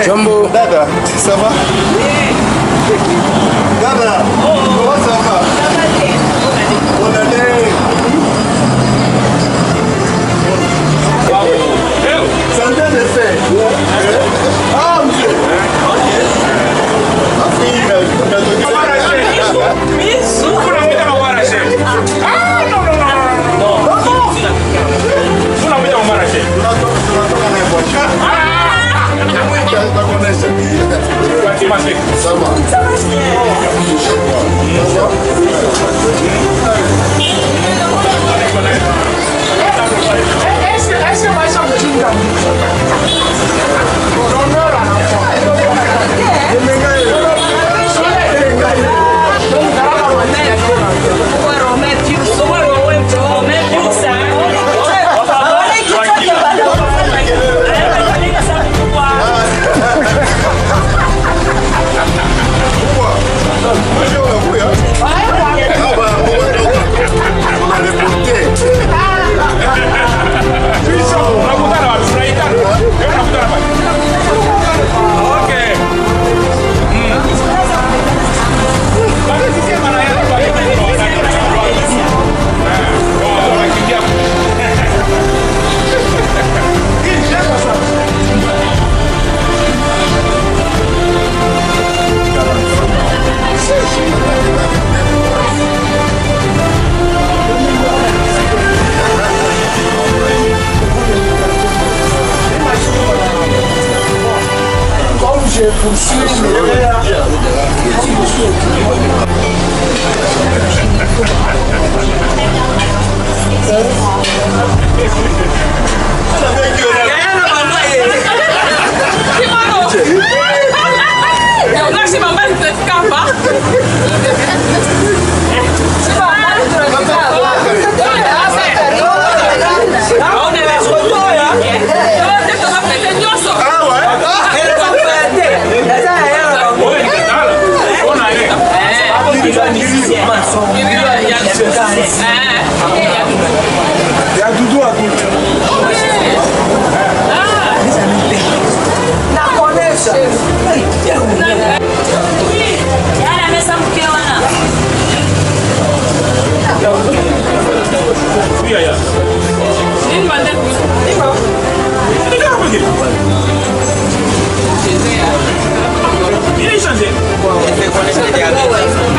Jambo. Dada, ça va? Dada, comment ça va? Bonne année. Santé de fait. Ah, monsieur. Ça va. Ça va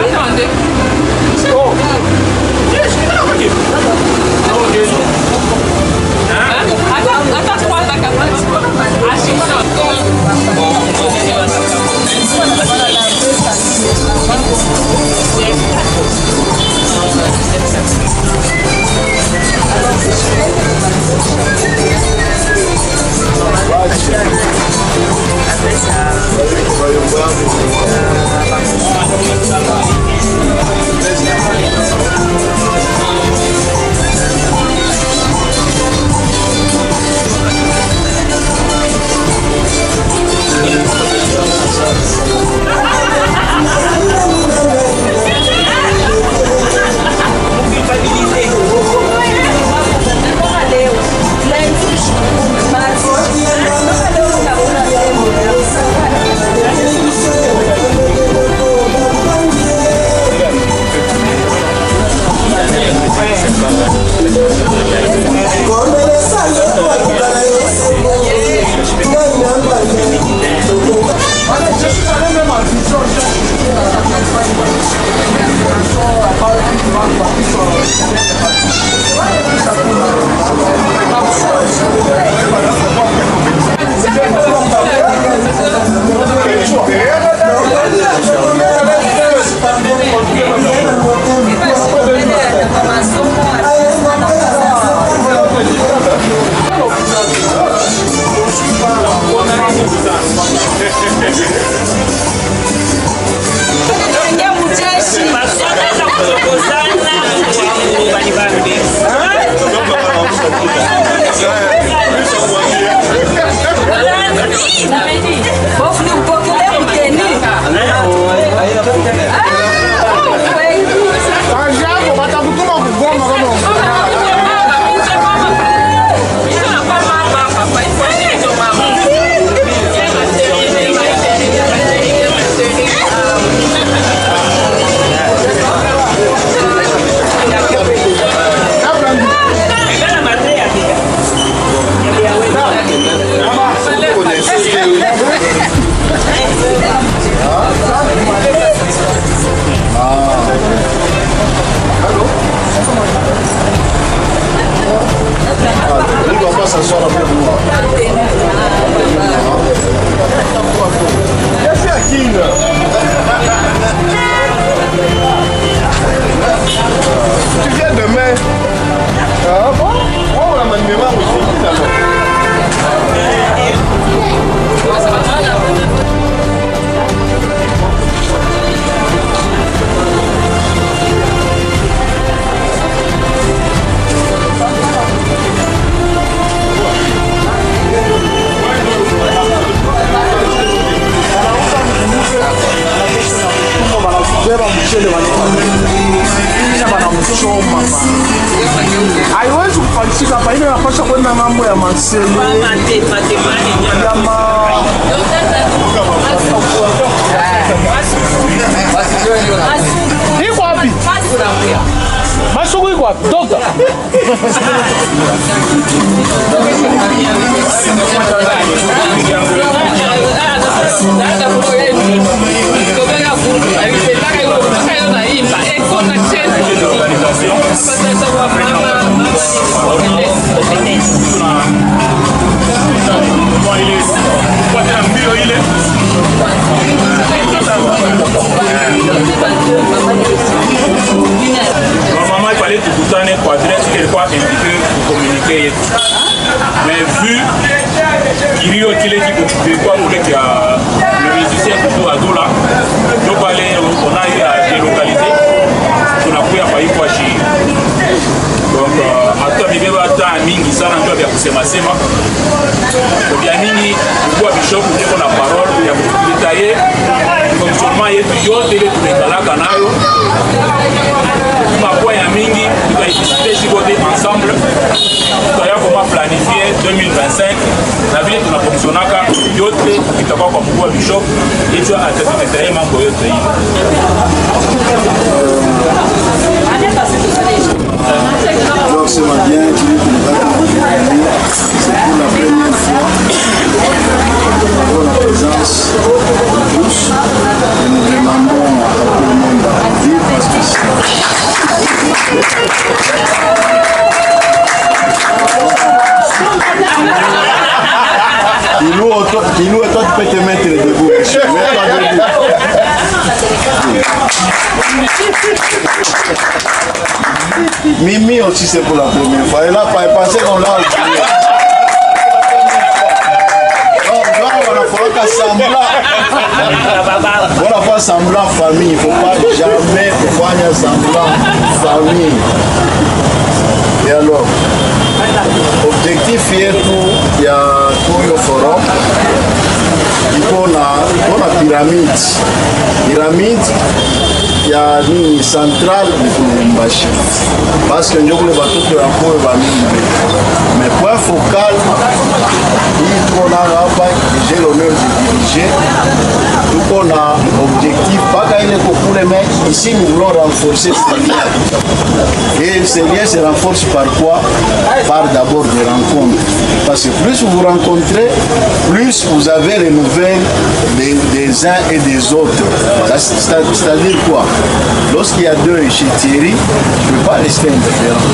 Attendez. kubeba mchele kisha wanamchoma. Haiwezi kupandishika hapa, ile inapaswa kwenda mambo ya masele iko wapi? Masuku iko wapi? Dokta. Normalement, il fallait tout le temps être adresse quelquefois un petit peu pour communiquer. Mais vu qu'il y a quoi pour que le musicien plutôt à dos là, donc on a eu à délocaliser, on a pris à faillir quoi chez. Donc, à toi, il y a un mingi ça, on doit kusema sema. Donc, il y a mingi pour bishop pour la parole, il y a beaucoup de détails. Fonctionnement yetu yote ile tumekalaka nayo mapoa ya mingi tukaidiscute sikote ensemble tutaya koma planifie 2025 na vile tunafonctionaka yote itakuwa kwa mkuu wa bishop hicho atatutetea mambo yote hivi. C'est ma bien, c'est pour la première fois pour la présence de tous et nous demandons à tout le monde d'arriver parce que Ilou et toi tu peux te mettre debout. Mets-toi debout. Mimi aussi c'est pour la première fois. Elle n'a pas pensé qu'on l'a oublié. On a fait semblant famille. Il ne faut pas jamais faire semblant famille. Et alors, objectif il y a tout le forum. Il y a pyramide. Pyramide. Il y a une centrale de Lubumbashi parce que nous avons mais point focal j'ai l'honneur de diriger tout on a objectif pas gagner pour les mecs ici nous voulons renforcer ces liens et ces liens se renforcent par quoi? Par d'abord des rencontres parce que plus vous vous rencontrez plus vous avez les nouvelles des uns et des autres c'est-à-dire quoi? Lorsqu'il y a deux chez Thierry, je ne peux pas rester indifférent.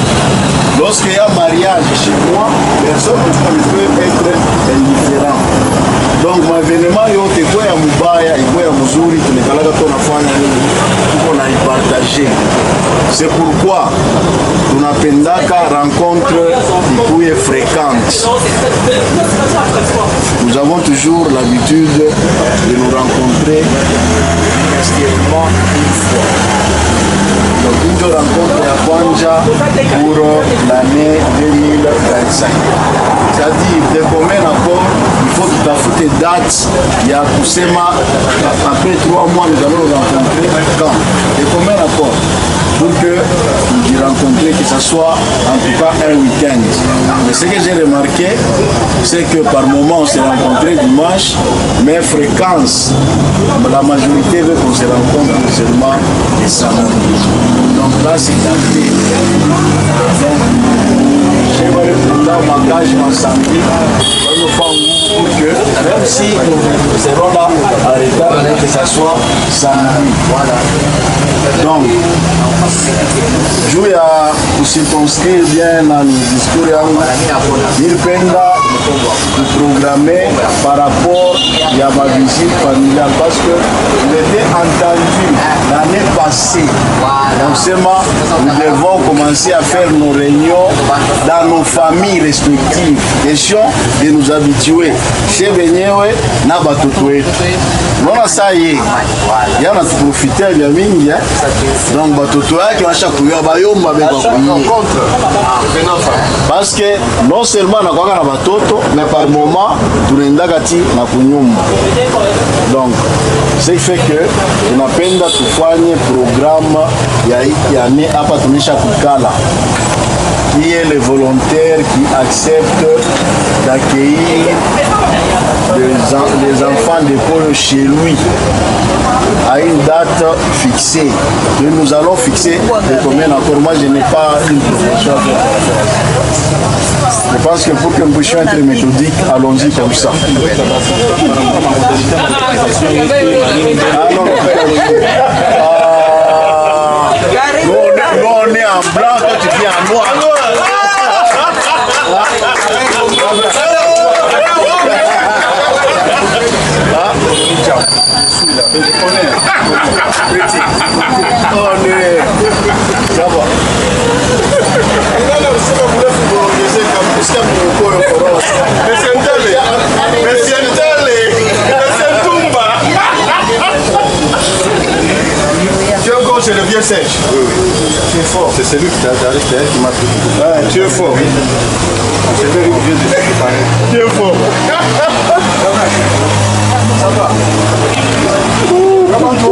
Lorsqu'il y a mariage chez moi, personne ne peut être indifférent. Donc, mon événement, il y a Mubaya, il y a Muzuri, on a partagé. C'est pourquoi tunapendaka rencontre ikuye fréquente. Nous avons toujours l'habitude de nous rencontrer extrêmement une fois. Donc une rencontre à Kwanja pour l'année 2025. C'est-à-dire, de combien accord, il faut tout à fait des dates. Il y a Kusema, après 3 mois, nous allons nous rencontrer quand? De combien accord? Pour que nous rencontrions, que ce soit en tout cas un week-end. Mais ce que j'ai remarqué, c'est que par moment on s'est rencontré dimanche, mais fréquence, la majorité veut qu'on se rencontre seulement les samedis. Donc là c'est daté. J'aimerais pourtant m'engagement samedi, pour que même si nous serons là à retard, que ce soit samedi. Voilà. Donc, juu ya kusirconscrire bien na discours yangu nilipenda kuprogrammer par rapport à ma visite familiale parce que je l'ai entendu l'année passée Donc seulement, nous devons commencer à faire nos réunions dans nos familles respectives. Question de nous habituer. Chez Benyewe, na batoto wetu. Nona ça y est. Yana tuprofiter vya mingi. Donc batoto yake wanasha kuya bayomba beko contre. Parce que non seulement na kwa na batoto, mais par moment tunaenda kati na kunyumba. Donc ce qui fait que tunapenda tufanye programme ya hiki année hapa tunisha kukala. Qui est le volontaire qui accepte d'accueillir les enfants d'école chez lui à une date fixée. Et nous allons fixer les combien encore. Moi, je n'ai pas une proposition. Je pense que pour que nous puissions être méthodiques, allons-y comme ça. Nous, on est en blanc, toi tu viens en noir. C'est le vieux sèche. Oui, oui. Tu es fort. C'est celui qui t'a arrêté, qui m'a pris. Ouais, tu es fort. C'est le vieux de tu es fort. Ça va. Comment tu vas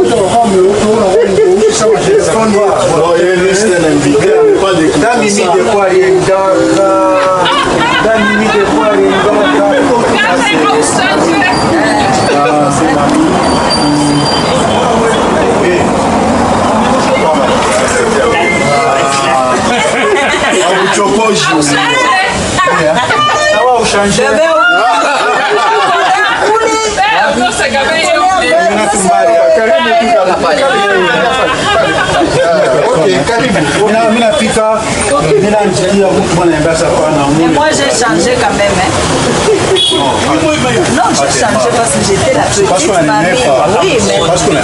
moi j'ai changé quand même. Non, j'ai changé parce que j'étais la petite mamie. Oui, mais parce qu'on a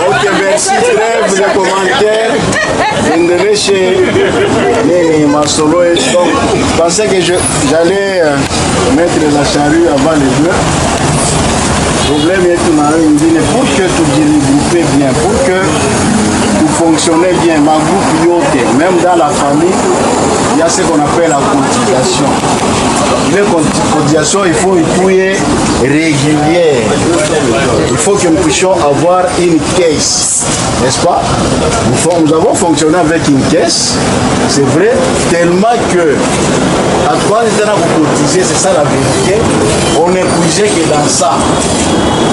Ok, merci. Trêve de commentaires. Je chez Masolo. Donc, je pensais que j'allais mettre la charrue avant les deux. Le problème est que pour que tout développe bien, pour que tout fonctionne bien, ma groupe même dans la famille, il y a ce qu'on appelle la cotisation. Les cotisations, il faut une couille régulière. Il faut que nous puissions avoir une caisse, n'est-ce pas? Nous avons fonctionné avec une caisse, c'est vrai, tellement que à quoi on était là pour cotiser, c'est ça la vérité, on n'épuisait que dans ça.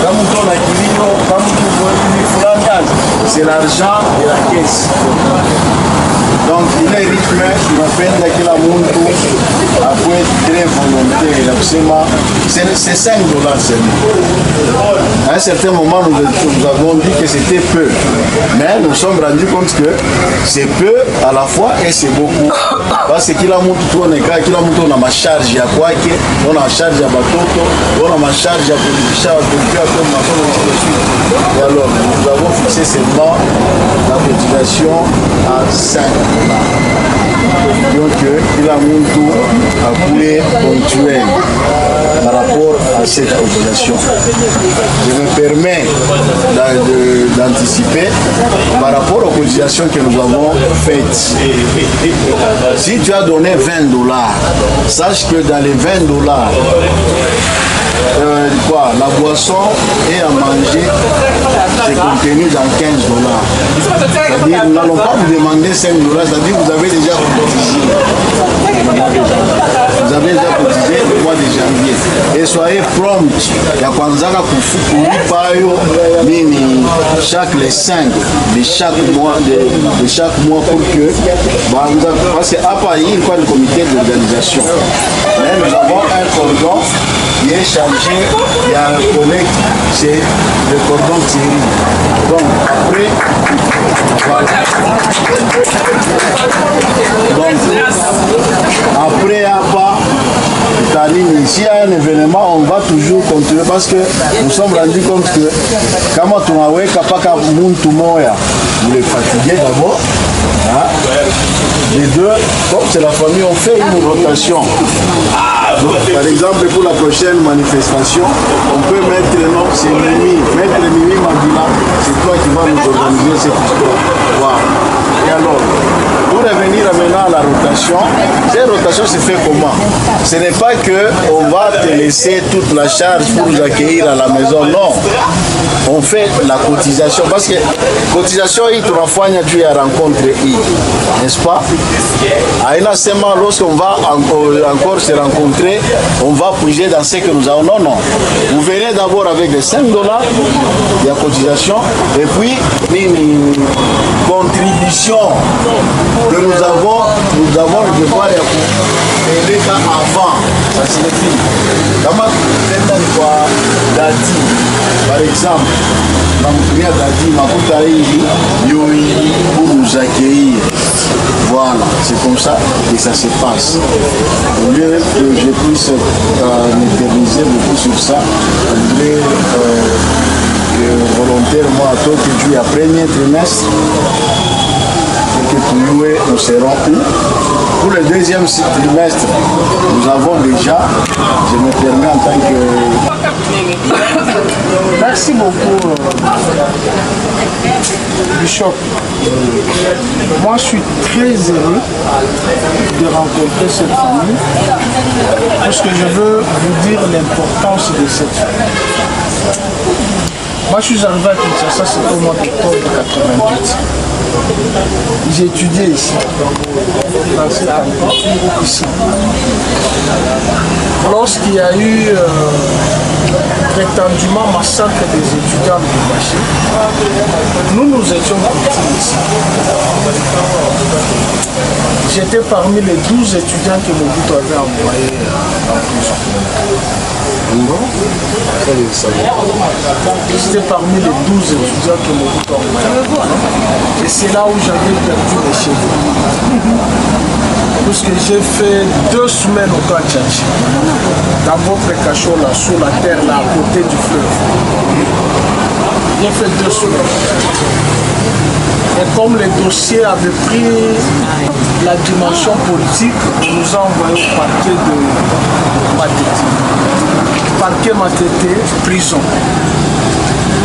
Comme on a dit, c'est l'argent de la caisse. Donc il est rythmé, il m'appelle que la montre après très volontaire, c'est 5 $. À un certain moment, nous avons dit que c'était peu. Mais nous sommes rendus compte que c'est peu à la fois et c'est beaucoup. Parce que la montre tourne, on a ma charge à quoi, on a charge à batoto, on a ma charge à politicien, à et alors, nous avons fixé seulement la cotisation à 5 $. Donc, il a mon tour à poulet ponctuel par rapport à cette cotisation. Je me permets d'anticiper par rapport aux cotisations que nous avons faites. Si tu as donné 20 $, sache que dans les 20 $, la boisson et à manger, c'est contenu dans 15 $. C'est-à-dire, nous n'allons pas vous demander 5 $, c'est-à-dire que vous avez déjà cotisé. Vous avez déjà cotisé le mois de janvier. Et soyez prompt. Il y a chaque les 5 de chaque mois pour que parce qu'à Paris, il y a un comité d'organisation. Mais nous avons un cordon qui est chargé, il y a un collègue, c'est le cordon Thierry. Donc après, voilà. Donc, après s'il y a un événement, on va toujours continuer parce que nous sommes rendus compte que quand on a kapaka muntu moya, vous les fatiguez d'abord. Hein? Les deux, comme c'est la famille, on fait une rotation. Donc, par exemple, pour la prochaine manifestation, on peut mettre le nom, c'est Mimi. Mettre Mimi Magila, c'est toi qui vas nous organiser cette histoire. Wow. Et alors, pour revenir maintenant à la rotation, cette rotation se fait comment? Ce n'est pas qu'on va te laisser toute la charge pour nous accueillir à la maison, non. On fait la cotisation, parce que cotisation, il te renfouille du rencontre, n'est-ce pas? Aïna seulement lorsqu'on va encore se rencontrer, on va puiser dans ce que nous avons. Non, non. Vous venez d'abord avec les $5 de la cotisation, et puis une contribution que nous avons le devoir d'aider avant. Ça signifie. Comment Dadi, par exemple, pour nous accueillir. Voilà, c'est comme ça que ça se passe. Au lieu que je puisse m'éterniser beaucoup sur ça, je voudrais volontairement à toi que tu es à premier trimestre et que nous serons où? Pour le deuxième trimestre, nous avons déjà, je me permets en tant que... Merci beaucoup, Bishop. Moi, je suis très heureux de rencontrer cette famille parce que je veux vous dire l'importance de cette famille. Moi, je suis arrivé à Kinshasa, c'était au mois d'octobre 88. J'ai étudié ici, dans cette agriculture ici. Lorsqu'il y a eu prétendument massacre des étudiants du marché, nous étions partis ici. J'étais parmi les 12 étudiants que Mobutu avait envoyés en prison. J'étais parmi les 12 étudiants que Mobutu a envoyés. Et c'est là où j'avais perdu mes cheveux. Parce que j'ai fait 2 semaines au camp Tchatchi, dans votre cachot là, sous la terre là, à côté du fleuve. J'ai fait 2 semaines. Et comme les dossiers avaient pris la dimension politique, on nous a envoyé au parquet de Matete. Parquet Matete, prison.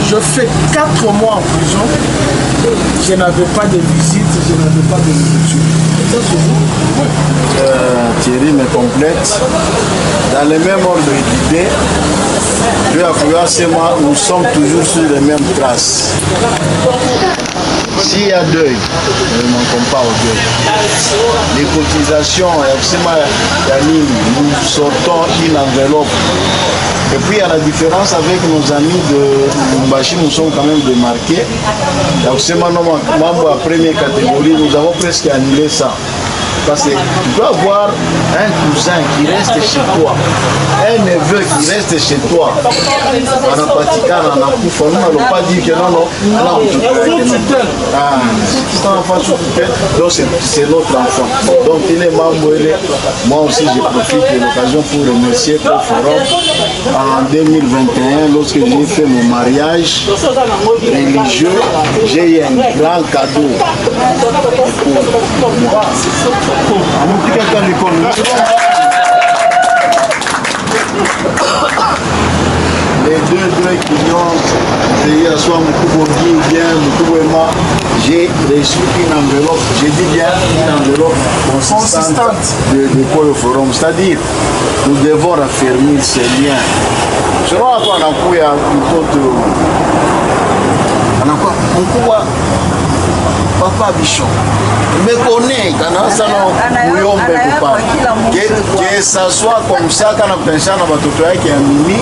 Je fais 4 mois en prison. Je n'avais pas de visite, je n'avais pas de nourriture. Thierry me complète. Dans le même ordre d'idée, nous sommes toujours sur les mêmes traces. S'il y a deuil, ne manquons pas au deuil. Les cotisations, nous sortons une enveloppe. Et puis il y a la différence avec nos amis de Lumbashi, nous sommes quand même démarqués. Membres à première catégorie, nous avons presque annulé ça. Parce que tu dois avoir un cousin qui reste chez toi, un neveu qui reste chez toi. On n'a pas dit qu'on n'a pas dit que non, donc c'est notre enfant. Donc il est membre, moi aussi je profite de l'occasion pour remercier le forum. En 2021, lorsque j'ai fait mon mariage religieux, j'ai eu un grand cadeau. Les deux clients payés à soi Moukoubogi ou bien Moukouboema, j'ai reçu une enveloppe, j'ai dit bien une enveloppe consistante de Pôle Forum. C'est-à-dire, nous devons raffermir ces liens. Selon à quoi on a pu Papa Bichon, me connaît quand ça que ça soit comme ça quand on pense à watoto yake ya mimi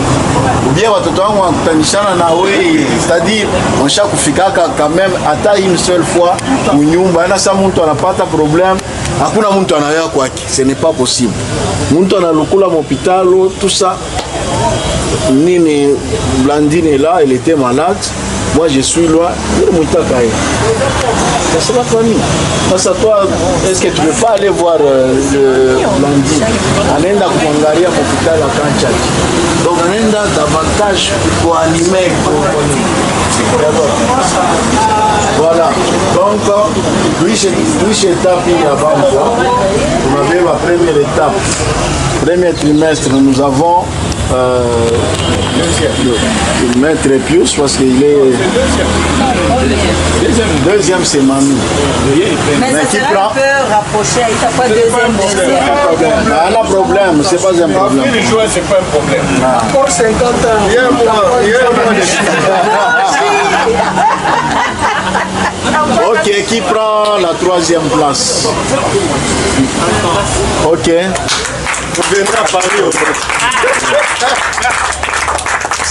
ou bien watoto wangu wakutanishana na wewe, c'est-à-dire on chaque kufikaka quand même hata une seule fois kunyumba na sa mtu anapata problème hakuna mtu anaya kwake, ce n'est pas possible. Mtu analukula m'hôpital tout ça. Nini Blandine est là, elle était malade. Moi je suis loin, C'est la famille. Parce que toi, est-ce que tu ne peux pas aller voir le lundi? Anenda kuangalia hospitali à Kanchaki. Donc anenda davantage pour animer. Voilà. Donc, douche étape avant moi. On avait ma première étape. Premier trimestre, nous avons le maître Pius parce qu'il est deuxième c'est Mamie. Mais ça sera un peu rapproché, il n'y a pas deuxième. Ah, un problème, c'est pas un problème. C'est pas un problème. Encore 50 ans. Ok, qui prend la troisième place? Ok. Vous venez à Paris au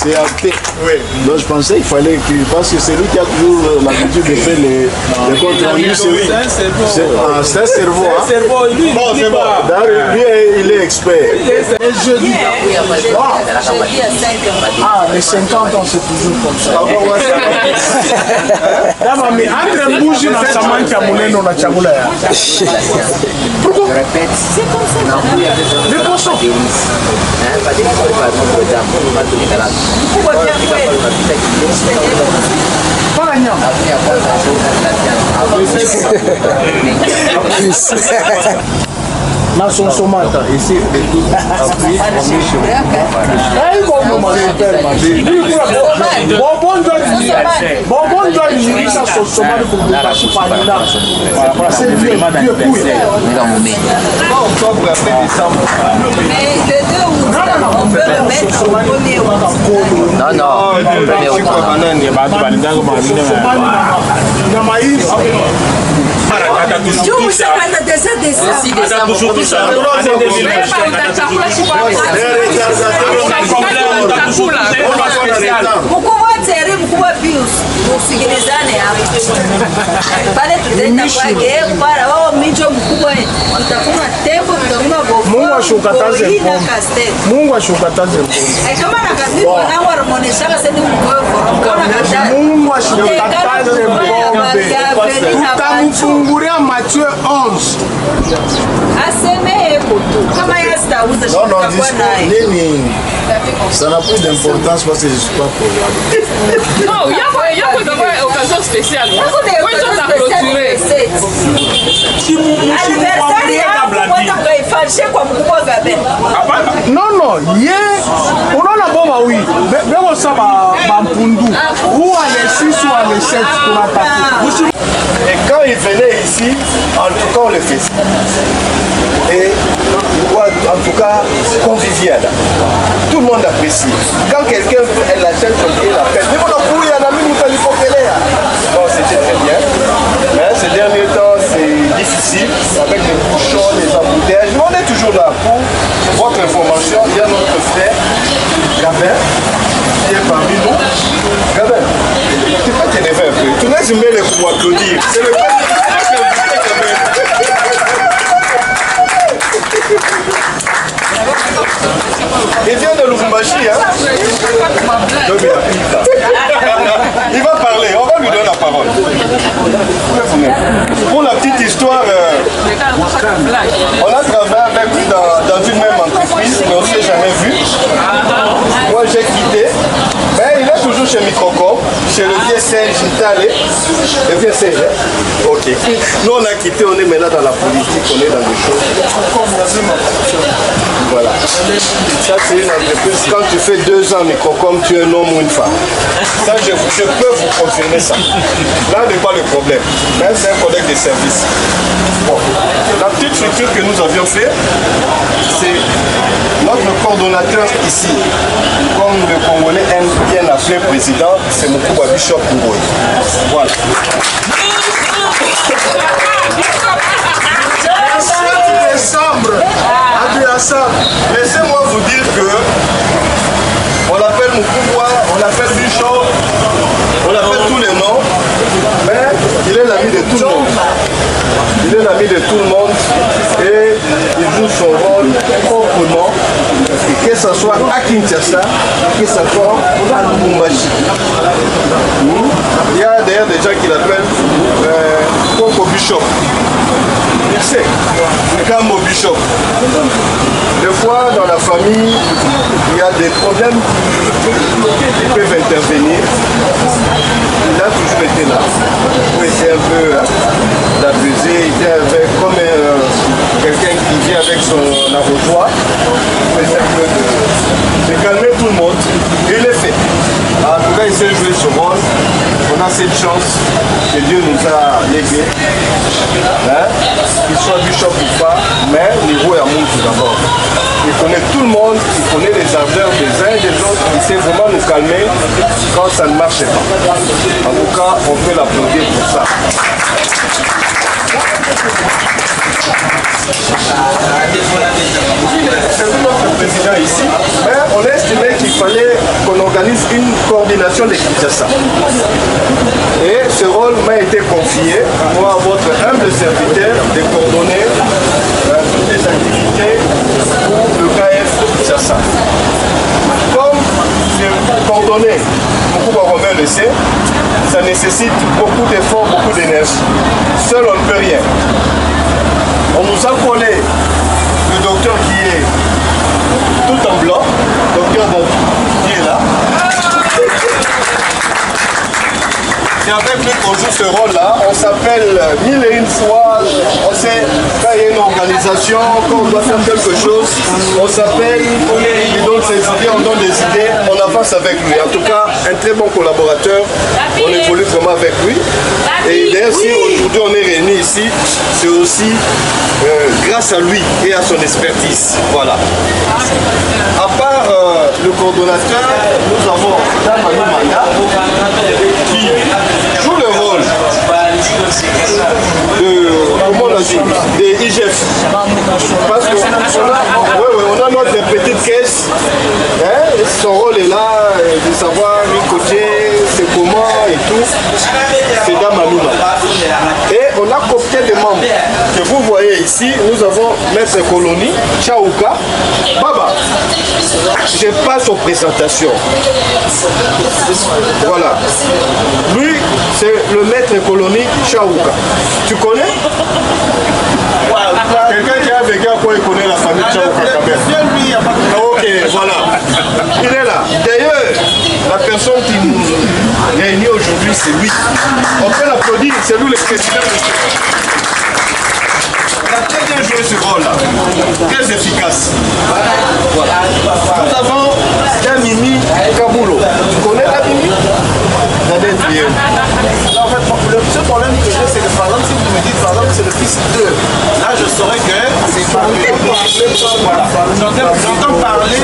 c'est AP. Oui. Donc je pensais qu'il fallait que. Parce que c'est lui qui a toujours l'habitude de faire les comptes rendus. C'est un cerveau. C'est un cerveau. Lui, il est expert. Et jeudi. Ah, les 50 ans, c'est toujours comme ça. Mais entre Bougie et Saman Kamounen, on a Tchagoula. Pourquoi? C'est comme ça. Les poissons. Pas la niam. Nason Somata, ici, Bonbon doit jurer ça sur Somali pour vous passer par là. C'est vieux couille. Mais le 2 août, on peut le mettre au 1er août. Mkubwa Terry, mkubwa Pius, usikilizane hapo. Pale tutaenda kwake para wao micho mkubwa tutafuna tempo tutafuna bofu. Mungu ashukataze pombe. Mungu ashukataze pombe. Kama na kazi wanangu wanaonesha sasa ni mkoyo. Mungu ashukataze pombe. Tutamfungulia Matthieu 11. Aseme kutu. Kama yastauza tutakuwa naye. Nini? Ça n'a plus d'importance parce que je ne suis pas pour là. Non, il y a une occasion spéciale. Oui, ils ont clôturé. Non, yé, on a bon, oui. Mais ça va Mpundu. Ou à les 6 ou à les 7 pour attaquer. Et quand ils venaient ici, en tout cas on le faisait. Et en tout cas convivial. Tout le monde apprécie. Quand quelqu'un fait la chaîne comme il appelle, mais bon, il y en a mis une bon, c'était très bien. Mais ces derniers temps, c'est difficile avec les bouchons, les embouteillages. Mais on est toujours là pour votre information. Il y a notre frère, Gabin, qui est parmi nous. Gabin, tu peux t'énerver un peu. Tu laisses les pour applaudir. C'est le il vient de Lubumbashi, hein? Il va parler, on va lui donner la parole. Pour la petite histoire, on a travaillé avec lui dans une même entreprise, mais on ne s'est jamais vu. Moi j'ai quitté, mais il est toujours chez Microcom, chez le vieux Serge Itale. Le vieux Serge, hein? Ok. Nous on a quitté, on est maintenant dans la politique, on est dans des choses. Voilà. Ça c'est une entreprise, quand tu fais 2 ans Microcom, tu es un homme ou une femme. Ça je peux vous confirmer ça. Là n'est pas le problème. Mais c'est un collègue de service. Bon. La petite structure que nous avions fait, c'est notre coordonnateur ici, comme le Congolais aime bien appeler président, c'est Mukubwa Bishop Ngoy. Voilà. Décembre, laissez-moi vous dire que on l'appelle Mukubwa, on l'appelle Bishop, on l'appelle tous les noms, mais il est l'ami de tout le monde. Il est l'ami de tout le monde et il joue son rôle proprement, que ce soit à Kinshasa, que ce soit à Lubumbashi. Il y a d'ailleurs des gens qui l'appellent bishop. Il sait, comme au bishop. Des fois, dans la famille, il y a des problèmes qui peuvent intervenir. Il a toujours été là. Il était un peu abusé, il était comme quelqu'un qui vient avec son arrosoir. Il essaie un peu de calmer tout le monde. Et il le fait. En tout cas, il sait jouer ce rôle. On a cette chance que Dieu nous a légué. Hein? Qu'il soit bishop ou pas, mais niveau amour tout d'abord. Il connaît tout le monde, il connaît les ardeurs des uns et des autres, il sait vraiment nous calmer quand ça ne marche pas. En tout cas, on peut l'applaudir pour ça. C'est notre président ici, mais on a estimé qu'il fallait qu'on organise une coordination des Kinshasa. Et ce rôle m'a été confié, moi, votre humble serviteur, de coordonner toutes les activités pour le KF Kinshasa. Comme c'est coordonné, beaucoup de Romain le sait, ça nécessite beaucoup d'efforts, beaucoup d'énergie. Seul on ne peut rien. On nous a collé le docteur qui est tout en blanc, docteur qui est là. Et avec lui qu'on joue ce rôle-là, on s'appelle mille et une fois, on sait quand il y a une organisation, quand on doit faire quelque chose, on s'appelle, il donne ses idées, on donne des idées, on avance avec lui. En tout cas, un très bon collaborateur, on évolue vraiment avec lui. Et d'ailleurs, si aujourd'hui on est réunis ici, c'est aussi grâce à lui et à son expertise. Voilà. À part le coordonnateur, nous avons Damani Manda qui joue le rôle de, comment on a dit, des IGF. Parce qu'on a notre petite caisse, hein, son rôle est là, de savoir lui coacher, c'est comment et tout. C'est Damani Manda. Et on a coopté des membres que vous voyez ici. Nous avons Maître Colonie, Chaouka, Baba. Je passe aux présentations. Voilà. Lui, c'est le Maître Colonie, Chaouka. Tu connais? Quelqu'un qui a vécu à quoi il connaît la famille Chaouka quand même. Ok, voilà. Il est là. D'ailleurs, la personne qui nous réunit aujourd'hui, c'est lui. On peut l'applaudir, c'est lui le président de ce rôle. Il a très bien joué ce rôle-là, très efficace. Voilà. Nous avons Damimi Kaboulo. Tu connais Damimi? En fait, le seul problème que j'ai, c'est que par exemple, si vous me dites par exemple c'est le fils d'eux, là je saurais que c'est pas voilà. J'entends parler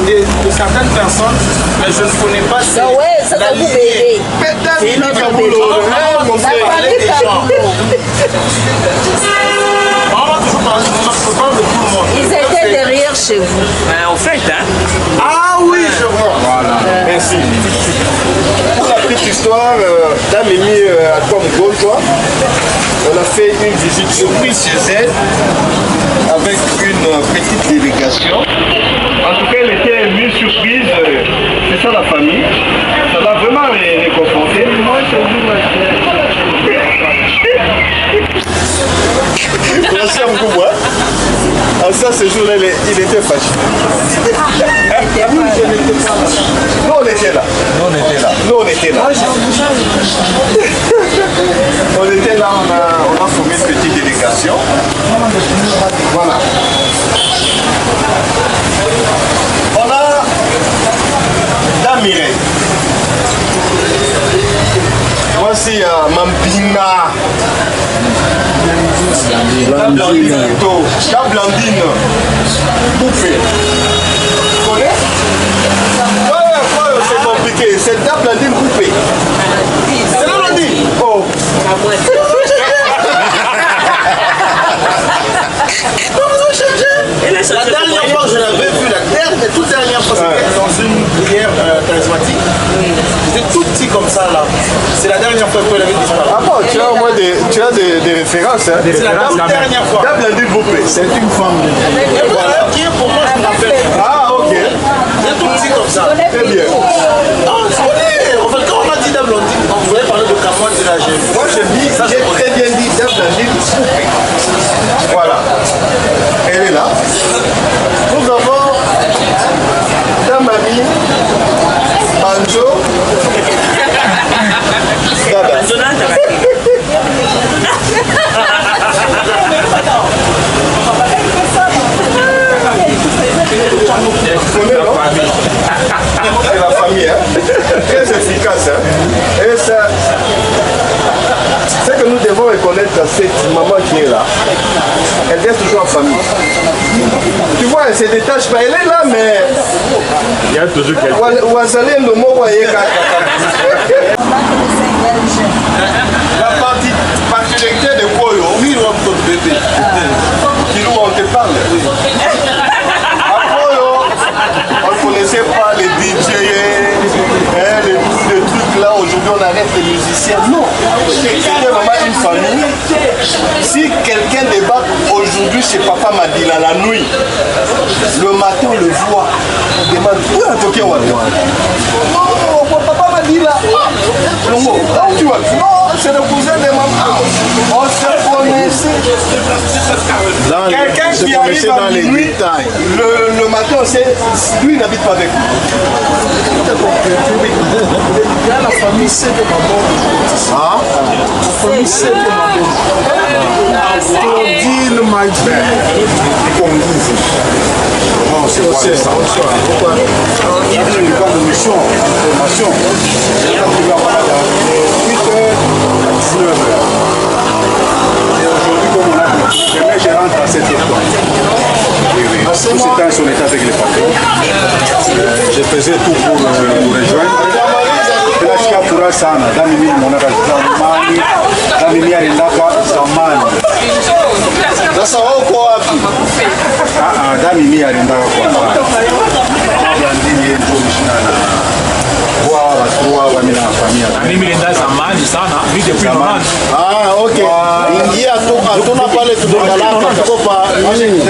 de certaines personnes, mais je ne connais pas si la lignée. C'est une autre boulot. On va parler des gens. On va toujours parler de tout le monde. Ils étaient derrière chez vous. En fait, hein? Ah oui, je vois. Voilà. Merci. Pour la petite histoire, Damimi à Tom toi, on a fait une visite surprise chez elle avec une petite délégation. En tout cas, elle était émue, surprise. C'est ça la famille. Ça l'a vraiment réconforté. Merci à beaucoup, hein? En ça, ce jour-là, il était fâché. Nous, on était là. Nous, on était là. On était là, on a formé une petite délégation. Voilà. On a Damire. Voici Mampina. La Blandine. La Blandine. Bouffée. Tu connais? Ouais, c'est compliqué. C'est la Blandine coupée. C'est la Blandine. Oh. La dernière fois que je l'avais vu, la toute dernière fois, c'était dans une prière charismatique. J'étais tout petit comme ça là. C'est la dernière fois que je l'avais disparu. Ah bon, tu as au moins des références. Hein? C'est la dernière fois. La Blandine coupée. C'est une femme. Et voilà, qui est pour moi, je me rappelle. Ah, ok. J'étais tout petit comme ça. Très bien. Non, tu connais. En fait, quand on m'a dit Dame Blondine, on voulait parler de Camoine de la Gêne. Moi, j'ai très bien dit Dame Blandine devons reconnaître cette maman qui est là. Elle vient toujours en famille. Tu vois, elle se détache pas. Elle est là, mais... Il y a toujours quelqu'un. La particularité de Koyo, qui nous on te parle. À Koyo, on ne connaissait pas les DJ, les trucs là. Aujourd'hui, on arrête les musiciens. Non, c'était vraiment une famille. Si quelqu'un débarque aujourd'hui chez Papa Madila la nuit, le matin on le voit, on demande où est Tokyo Wadi. Oh, Papa Madila. Longo, où tu vas? Non, c'est le cousin de maman. On se connaissait. Quelqu'un qui arrive dans les nuits, le matin, on sait, lui il n'habite pas avec nous. La famille c'est de maman. La famille c'est de maman. Claudine Maïbert. Non, c'est quoi ça? Il y a une grande mission, formation. Il y a 8h à 19h. Et aujourd'hui, comme on a dit, je rentre à 7h. Tout ce temps, on était avec les patrons. Je faisais tout pour nous rejoindre. Bila shikapura sana dami mimi mwanaka zamani dami mimi alindaka zamani Sasa wako wapi? dami mimi alindaka kwa sana ndini yetu mshindana kwa watu wa mimi na familia Mimi nenda zamani sana, vite depuis Normand. Okay. Ingia tu hatuna pale tudokalaka tukopa nini?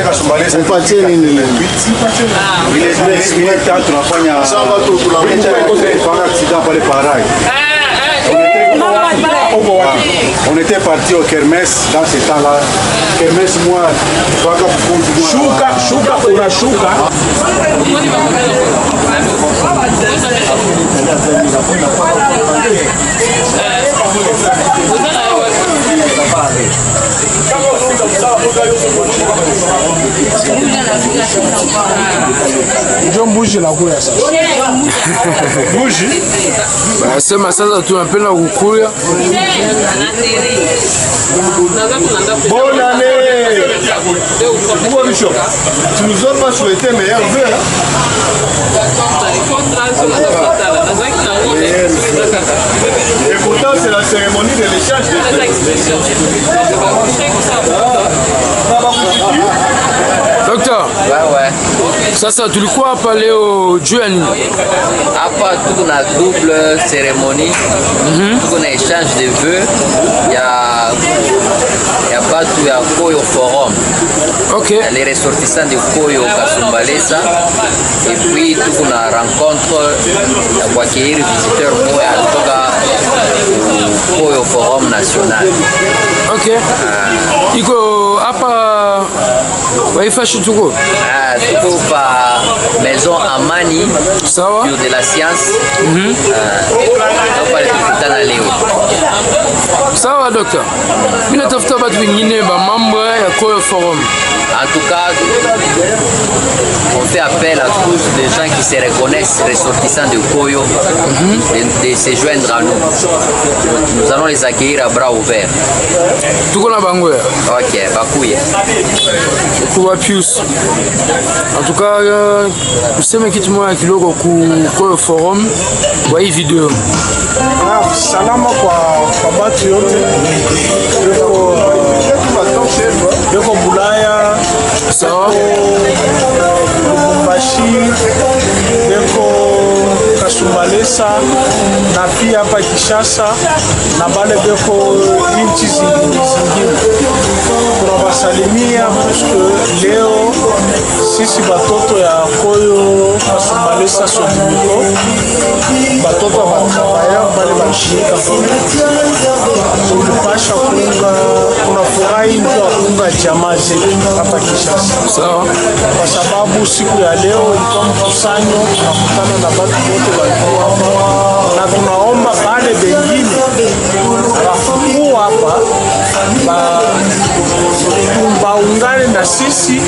Upatie nini? Ile tunafanya Sasa tu tunafanya accident pale pareil. On était parti au Kermesse dans ce temps-là. Kermesse moi, Shuka unashuka. Ndio mbuji la kuya sasa. Buji. Sema sasa tunapenda kukuya. Bonne année. Bonjour Bishop. Tu nous as pas souhaité meilleur vœu. Et pourtant c'est la cérémonie de l'échange Docteur. Ouais. Sasa tulikuwa hapa leo juu ya nini? Hapa tuko na double cérémonie. Tuko na échange de vœux. Ya batu ya Koyo Forum. OK. Les ressortissants de Koyo Kasumbalesa. Et puis tuko na rencontre ya kuaccueillir visiteur moya alitoka Koyo Forum National. OK. Iko hapa waifashi tuko? Tuko pa Maison Amani. Sawa. Bureau de la science. Hapa tukutana leo. Sawa docteur. Mimi natafuta watu wengine ba membre ya Koyo Forum. En tout cas, on fait appel à tous les gens qui se reconnaissent ressortissants de Koyo de se joindre à nous. Nous allons les accueillir à bras ouverts. Tuko na bango ya. Ok, bakuye. Kwa Pius. En tout cas, useme kitu moja kidogo ku Koyo Forum kwa hii video. Salama kwa batu yote. Beko Bulaya, sawa, Lubumbashi, beko Kasumbalesa na pia hapa Kishasa na bale beko inchi zingine. Tunawasalimia puisque leo sisi batoto ya Koyo Kasumbalesa Sotumiko batoto wa travailleurs bale bashirika tulipasha kuunga, tunafurahi ndio kuunga jamaa zetu hapa Kishasa. Sawa. Kwa sababu siku ya leo ilikuwa mkusanyo, tunakutana na watu wote walikuwa hapa na tunaomba pale bengine wakuu hapa baungane na sisi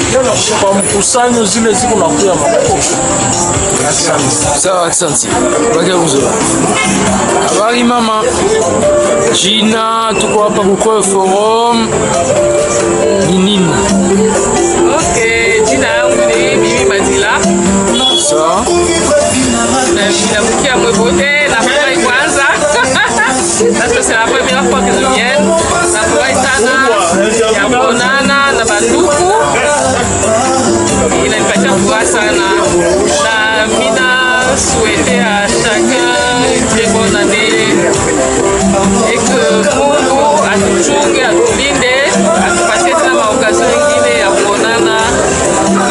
kwa mkusanyo zile ziko na kuya makoko. Sawa, asante. Baki mzuri. Habari mama. Jina tuko hapa kwa forum ni nini? Okay, jina yangu ni Mimi Madila. Sawa. Ninabukia mwebote na furahi kwanza. Sasa c'est la première fois que je viens. Nafurahi sana ya kuonana na bandugu. Inanipatia furaha sana. Na mina souhaiter à chacun une très bonne année. Et que Mungu atuchunge, atulinde, atupatie tena maokazio ingine ya kuonana,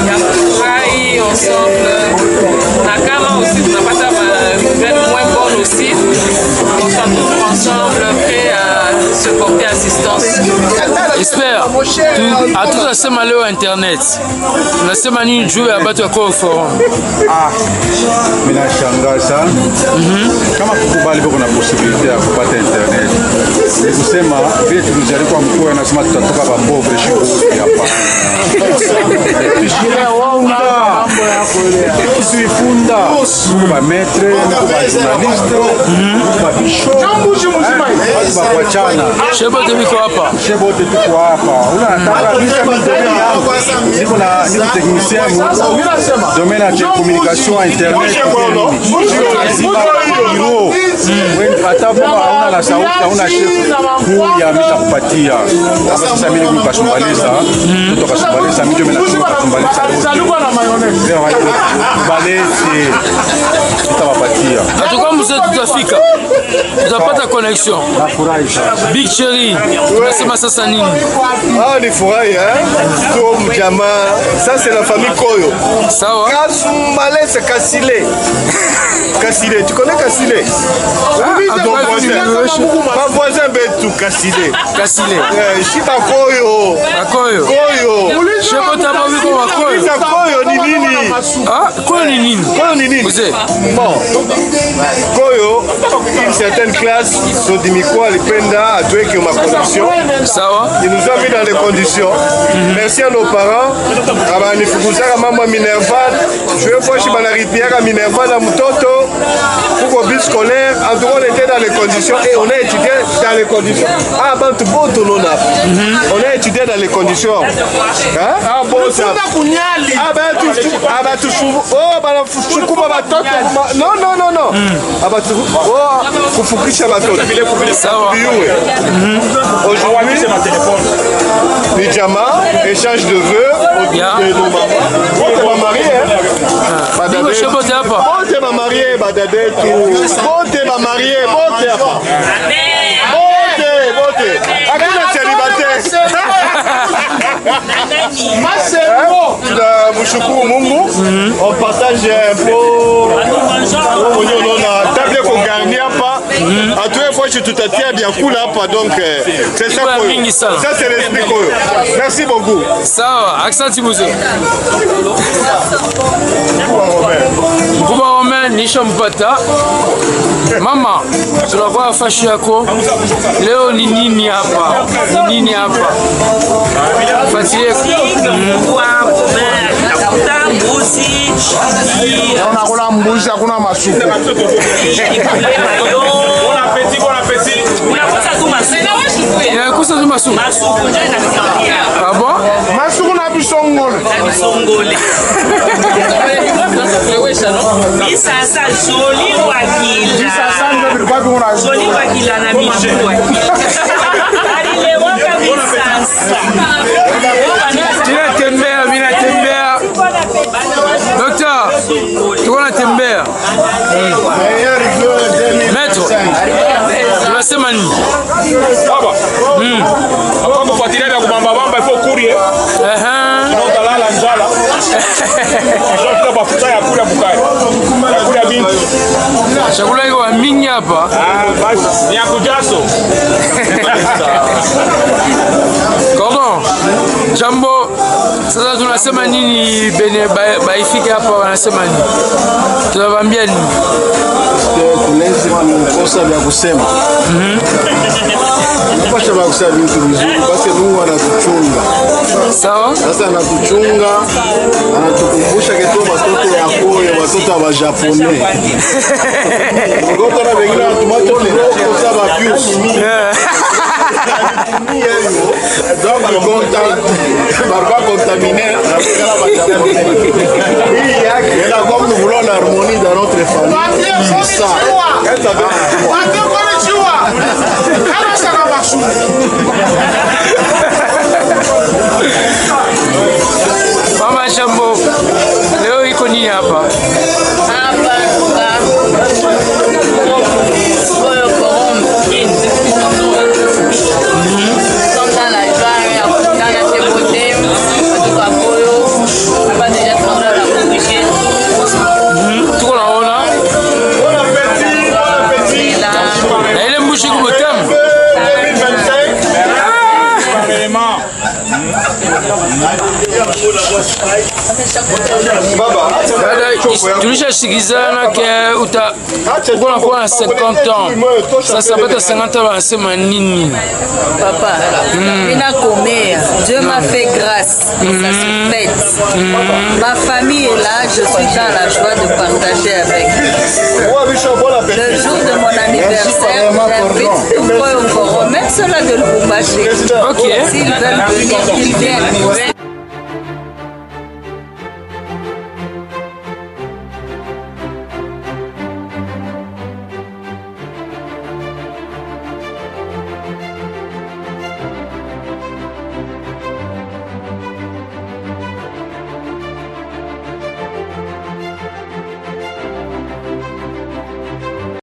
ya kufurahi ensemble. Na kama aussi tunapata nouvelle moins bonne aussi, on soit toujours ensemble, prêts à se porter assistance. Espère hatutasema leo internet, tunasema nini juu ya batu ya kwa forum? Mimi nashangaa sana kama kukubali kuna possibility ya kupata internet. Ni kusema vile tulijaribu kwa mkuu anasema tutatoka kwa pauvre shule hapa. Tushire waunda mambo yako ile. Tuifunda kwa maître, kwa journaliste, kwa bishop. Kwa kuachana. Shebo tuko hapa. Shebo tuko hapa. Unataka niko na niko technicien domaine ya communication internet. Hata kama hauna la sauti, hauna chef kuya mitakupatia. Sasa mimi nikashambaliza, tukashambaliza mimi ndio ninashambaliza. Saluko na mayonnaise. Baleti tutawapatia. Hatuko mzee tutafika. Tutapata connection. Nafurahi sana. Big Cherry, tunasema sasa nini? Ah, ni furahi tu mjamaa. Ça c'est la famille Koyo. Sawa. Kasumbalé c'est Kasile. Kasile, tu connais Kasile? Oui, c'est mon voisin. Mon voisin Betou Kasile. Kasile. Shita Koyo. Koyo. Koyo. Shebo tabo wiko wa Koyo. Koyo ni nini? Ah, Koyo ni nini? Koyo ni nini? Bon. Koyo, une certaine classe, Sodimiko alipenda atuweke ma condition. Sawa. Il nous a mis dans les conditions. Merci à nos parents. Abanifukuzaka mambo Minerval. Je veux voir si banaripiaka Minerval na mtoto. Pour bus scolaire, en tout cas on était dans les conditions et on a étudié dans les conditions. Ah, ben tout beau tout non. On a étudié dans les conditions. Hein? Ah bon ça. Ah ben tout. Ah ben tout. Oh ben fukuma batoto. Non non non non. Ah ben tout. Oh kufukisha batoto. Sawa. Aujourd'hui c'est ma téléphone. Pyjama, échange de vœux au de nos mamans. On va marier hein. Badade. Shebo hapa. On va marier badade tout. Bote va marier, bote hapa. Bote. Hakuna célibataire. Tunamshukuru Mungu. On partage un peu. On table qu'on gagne hapa. À tous fois je tout à bien cool hapa donc c'est ça. Ça c'est l'esprit Koyo. Merci beaucoup. Sawa, asante mzee. Mkubwa Romain nisha mpata. Mama, tunakuwa fashi yako. Leo ni nini hapa? Ni nini hapa? Fuatilie. Unakula mbuzi hakuna masupu. Inakusa tu masupu. Ah bon? Masupu na bisongole. Sasa joli wakila. Sasa ndio bilikuwa kuna joli wakila na mijua. Alilewaka misasa. Tunatembea, mimi natembea. Docteur, tunatembea. Metro. Tunasema nini? Baba. Hapa kufuatilia vya kubamba bamba ifo kurie. Utalala njala. Ndio mafuta ya kula bukai. Ya kula binti. Chakula hiyo mingi hapa. Basi ni ya kujaso. Cordon. Jambo. Sasa tunasema nini bene baifike hapa wanasema nini? Tunawaambia nini? Lazima ni kosa vya kusema. Pasha bakusema vitu vizuri basi Mungu anatuchunga. Sawa? Sasa anatuchunga, anatukumbusha keto watoto ya Koyo, watoto wa Japonais. Ngoto na wengine watumato kidogo sawa Pius. Donc barba contaminé comme nous voulons l'harmonie dans notre famille. Ça. Mama Shambo, leo iko nini hapa? Hapa Koyo Forum sont dans la joie ya kukutana chez Bote kutoka Koyo. Hapa deja tunaona la kuishi. Tuko naona na ile mbushi kubotamu. Tulishasikizana ke utakuwa na 50 ans. Sasa bata 50 ans wanasema nini? Papa, Inakomea, Dieu m'a fait grâce, ça se fête. Ma famille est là, je suis dans la joie de partager avec eux. Le jour de mon anniversaire, j'invite tout le monde, même ceux-là de Lubumbashi. Ok. S'ils veulent venir, qu'ils viennent.